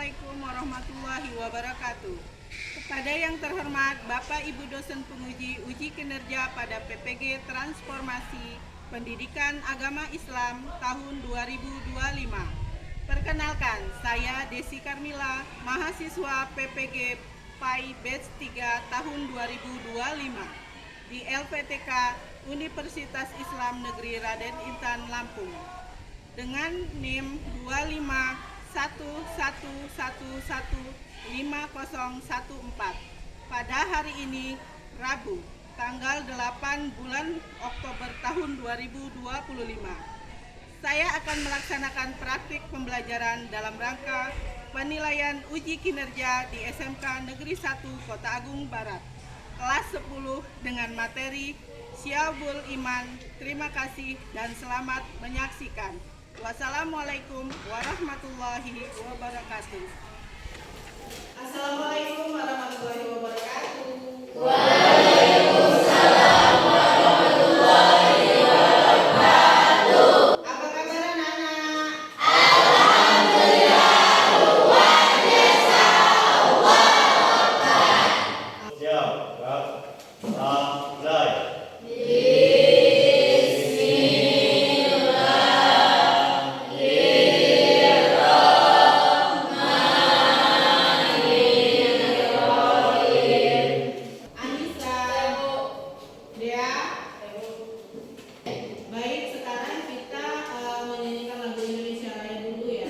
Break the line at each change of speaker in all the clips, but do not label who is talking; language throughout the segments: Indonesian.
Assalamualaikum warahmatullahi wabarakatuh. Kepada yang terhormat Bapak Ibu dosen penguji uji kinerja pada PPG Transformasi Pendidikan Agama Islam tahun 2025. Perkenalkan, saya Desi Karmila, mahasiswa PPG PAI Batch 3 tahun 2025 di LPTK Universitas Islam Negeri Raden Intan Lampung dengan NIM 2511115014 pada hari ini Rabu tanggal 8 bulan Oktober tahun 2025. Saya akan melaksanakan praktik pembelajaran dalam rangka penilaian uji kinerja di SMK Negeri 1 Kota Agung Barat kelas 10 dengan materi Syiabul Iman. Terima kasih dan selamat menyaksikan. Wassalamualaikum warahmatullahi wabarakatuh. Assalamualaikum warahmatullahi wabarakatuh.
Waalaikumsalam warahmatullahi wabarakatuh.
Apa kabar anak-anak?
Alhamdulillah, luar biasa, Allah.
Siap, Kak. Mulai.
Anissa, Dea. Baik, sekarang kita menyanyikan lagu Indonesia Raya dulu ya.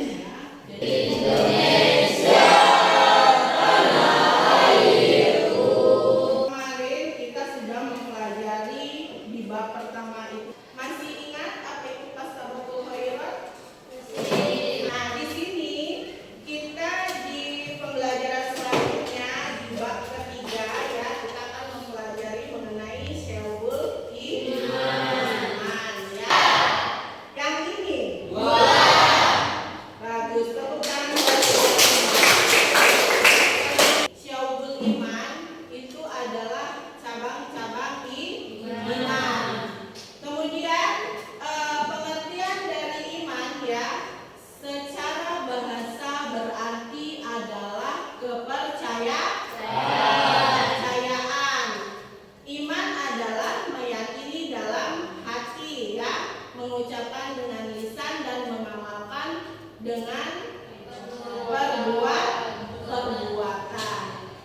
Jadi
Indonesia tanah airku.
kemarin kita sudah mempelajari di bab pertama itu. Masih ingat apa itu Tasawwuful Khairat? Nah, di sini kita di pembelajaran selanjutnya di bab ketiga ya, kita akan mempelajari mengenai Syiabul Iman ya. Yang ini. Bagus, tepuk tangan. Syiabul Iman itu adalah cabang-cabang iman. Kemudian pengertian dari iman ya, secara bahasa berarti adalah kepercayaan. Iman adalah meyakini dalam hati ya, mengucapkan dengan lisan dan mengamalkan dengan perbuatan.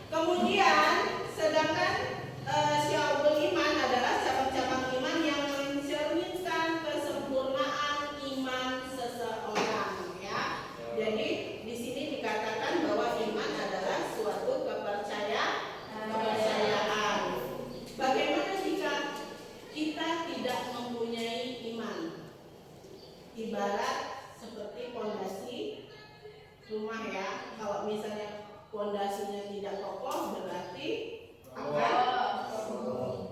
Kemudian sedangkan Syiabul Iman adalah cabang-cabang iman yang mencerminkan kesempurnaan iman seseorang ya. Jadi di sini dikatakan bahwa iman adalah suatu kepercayaan. Bagaimana jika kita tidak mempunyai iman? Ibarat seperti pondasi rumah ya. Kalau misalnya pondasinya tidak kokoh berarti akan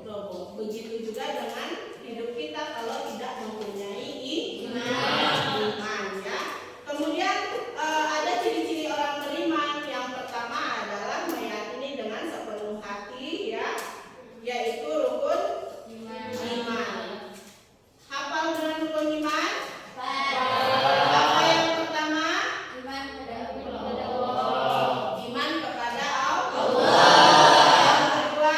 roboh. Begitu juga dengan hidup kita kalau tidak mempunyai iman ya. Kemudian ada ciri-ciri orang beriman. Yang pertama adalah meyakini dengan sepenuh hati ya, yaitu rukun iman. Hafal dengan rukun iman? Apa yang pertama? Iman kepada Allah. Yang kedua?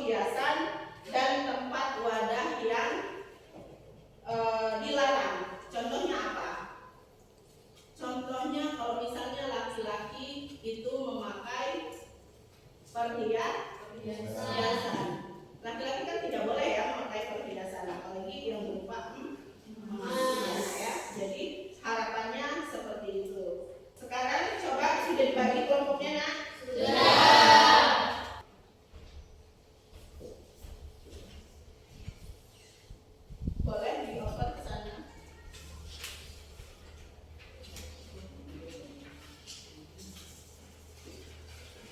hiasan dan tempat wadah yang dilarang. Contohnya apa? Contohnya kalau misalnya laki-laki itu memakai perhiasan. Laki-laki kan tidak boleh ya memakai perhiasan, apalagi yang berupa emas ya. Jadi harapannya seperti itu. Sekarang coba sudah dibagi kelompoknya nak?
Sudah.
Boleh dioper ke sana.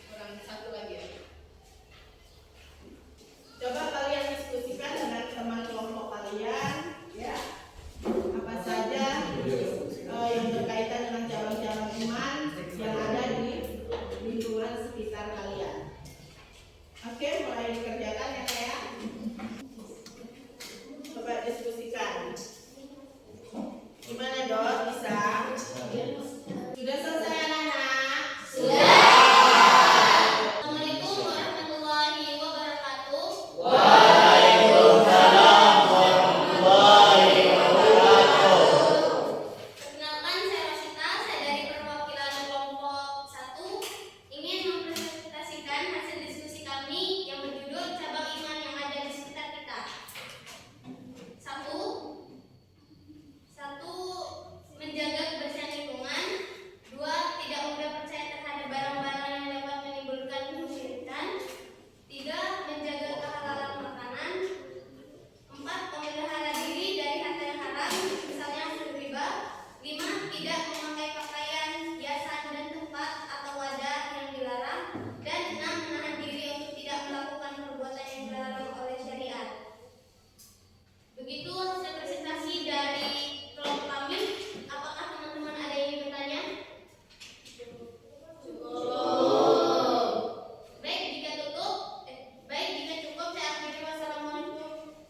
Kurang satu lagi ya. Coba kalian diskusikan dengan teman kelompok kalian ya. Apa saja yang berkaitan dengan cabang-cabang iman yang ada di lingkungan sekitar kalian. Oke, mulai dikerjakan ya Kak ya. Coba diskusikan. Gimana Dok? Bisa? Sudah selesai anak-anak?
Sudah. Assalamualaikum warahmatullahi wabarakatuh.
Waalaikumsalam warahmatullahi wabarakatuh.
Perkenalkan, saya Rosita, saya dari perwakilan kelompok 1 ingin mempresentasikan hasil diskusi kami yang berjudul cabang iman yang ada di sekitar kita. Satu, menjaga kebersihan lingkungan. 2, tidak mudah percaya terhadap barang-barang yang dapat menimbulkan kemusyrikan. 3, menjaga kehalalan makanan. 4, memelihara diri dari harta yang haram, misalnya hasil riba. 5, tidak memakai pakaian, hiasan dan tempat atau wadah yang dilarang. Dan 6, menahan diri untuk tidak melakukan perbuatan yang dilarang oleh syariat. Begitu hasil presentasi dari kelompok kami. Apakah teman-teman ada yang ingin bertanya? Cukup. Baik, jika cukup, saya akhiri. Wassalamualaikum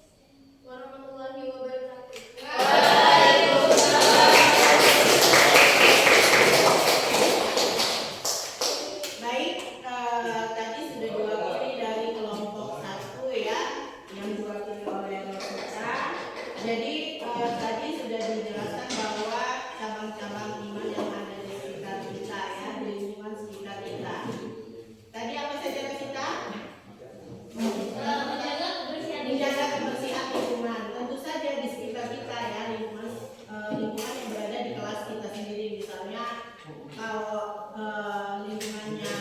warahmatullahi wabarakatuh.
Baik, tadi sudah diwakili dari kelompok 1 ya, yang diwakili oleh Rosita. Jadi tadi sudah dijelaskan bahwa cabang-cabang iman yang ada di sekitar kita ya, di lingkungan sekitar kita. Tadi apa saja Rosita?
Menjaga kebersihan
Menjaga kebersihan lingkungan. Tentu saja di sekitar kita ya, lingkungan yang berada di kelas kita sendiri. Misalnya kalau lingkungannya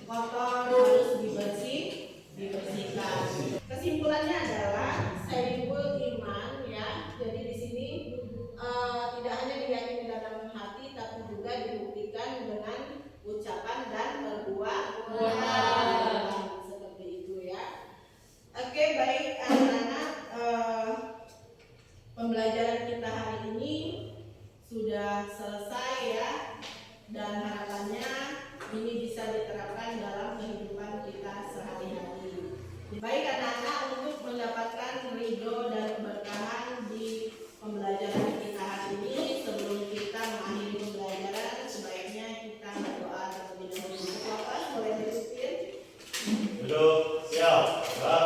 kotor harus dibersihkan. Kesimpulannya adalah sayyidul iman ya. Jadi di sini tidak hanya diyakini dalam hati, tapi juga dibuktikan dengan ucapan dan perbuatan. Seperti itu ya. Oke, baik anak-anak, pembelajaran kita hari ini sudah selesai ya, dan harapannya ini bisa diterapkan dalam kehidupan kita sehari-hari. Baik anak-anak, untuk mendapatkan ridho dan keberkahan di pembelajaran kita hari ini, sebelum kita mengakhiri pembelajaran, sebaiknya kita berdoa terlebih dahulu. Bapak boleh dipimpin?
Duduk, siap, gerak.